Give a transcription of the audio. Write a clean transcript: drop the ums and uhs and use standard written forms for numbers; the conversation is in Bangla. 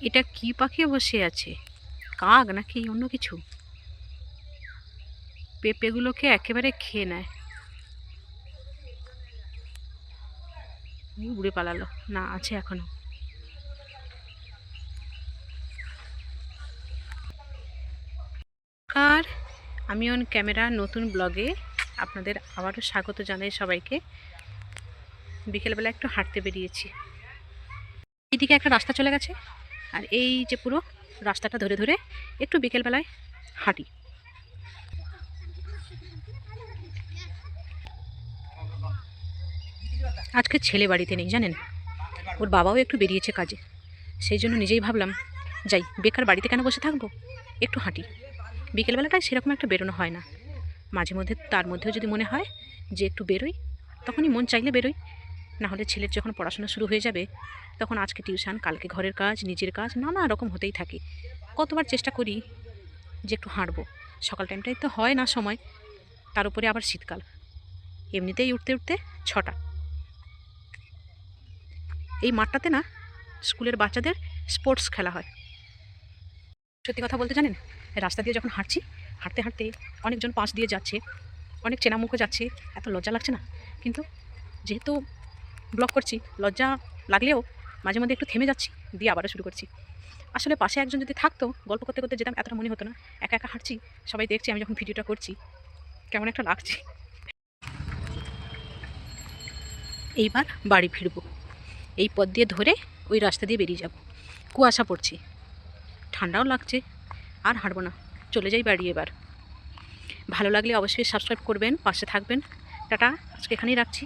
এটা কি পাখি বসে আছে? কাক নাকি অন্য কিছু? পেঁপেগুলোকে একেবারে খেয়ে নেয়। উড়ে পালালো। না, আছে এখনো। আর আমি অন ক্যামেরা নতুন ব্লগে আপনাদের আবারও স্বাগত জানাই সবাইকে। বিকেলবেলা একটু হাঁটতে বেরিয়েছি। এইদিকে একটা রাস্তা চলে গেছে, আর এই যে পুরো রাস্তাটা ধরে ধরে একটু বিকেলবেলায় হাঁটি। আজকে ছেলে বাড়িতে নেই জানেন, ওর বাবাও একটু বেরিয়েছে কাজে। সেই জন্য নিজেই ভাবলাম যাই, বেকার বাড়িতে কেন বসে থাকবো, একটু হাঁটি। বিকেলবেলাটায় সেরকম একটা বেরোনো হয় না, মাঝে মধ্যে তার মধ্যেও যদি মনে হয় যে একটু বেরোই, তখনই মন চাইলে বেরোই। না হলে ছেলের যখন পড়াশোনা শুরু হয়ে যাবে, তখন আজকে টিউশন, কালকে ঘরের কাজ, নিজের কাজ, নানা রকম হতেই থাকে। কতবার চেষ্টা করি যে একটু হাঁটবো, সকাল টাইমটাই তো হয় না সময়, তার উপরে আবার শীতকাল, এমনিতেই উঠতে উঠতে 6টা। এই মাঠটাতে না স্কুলের বাচ্চাদের স্পোর্টস খেলা হয়। সত্যি কথা বলতে জানেন, রাস্তা দিয়ে যখন হাঁটছি, হাঁটতে হাঁটতে অনেকজন পাশ দিয়ে যাচ্ছে, অনেক চেনা মুখও যাচ্ছে, এত লজ্জা লাগছে না। কিন্তু যেহেতু ব্লগ করছি, লজ্জা লাগলেও মাঝে মধ্যে একটু থেমে যাচ্ছি, দিয়ে আবারও শুরু করছি। আসলে পাশে একজন যদি থাকতো, গল্প করতে করতে যেতাম, এতটা মনে হতো না। একা একা হাঁটছি, সবাই দেখছি আমি যখন ভিডিওটা করছি, কেমন একটা লাগছে। এইবার বাড়ি ফিরবো, এই পথ দিয়ে ধরে ওই রাস্তা দিয়ে বেরিয়ে যাব। কুয়াশা পড়ছে, ঠান্ডাও লাগছে, আর হাঁটবো না, চলে যাই বাড়ি এবার। ভালো লাগলে অবশ্যই সাবস্ক্রাইব করবেন, পাশে থাকবেন। টাটা, আজকে এখানেই রাখছি।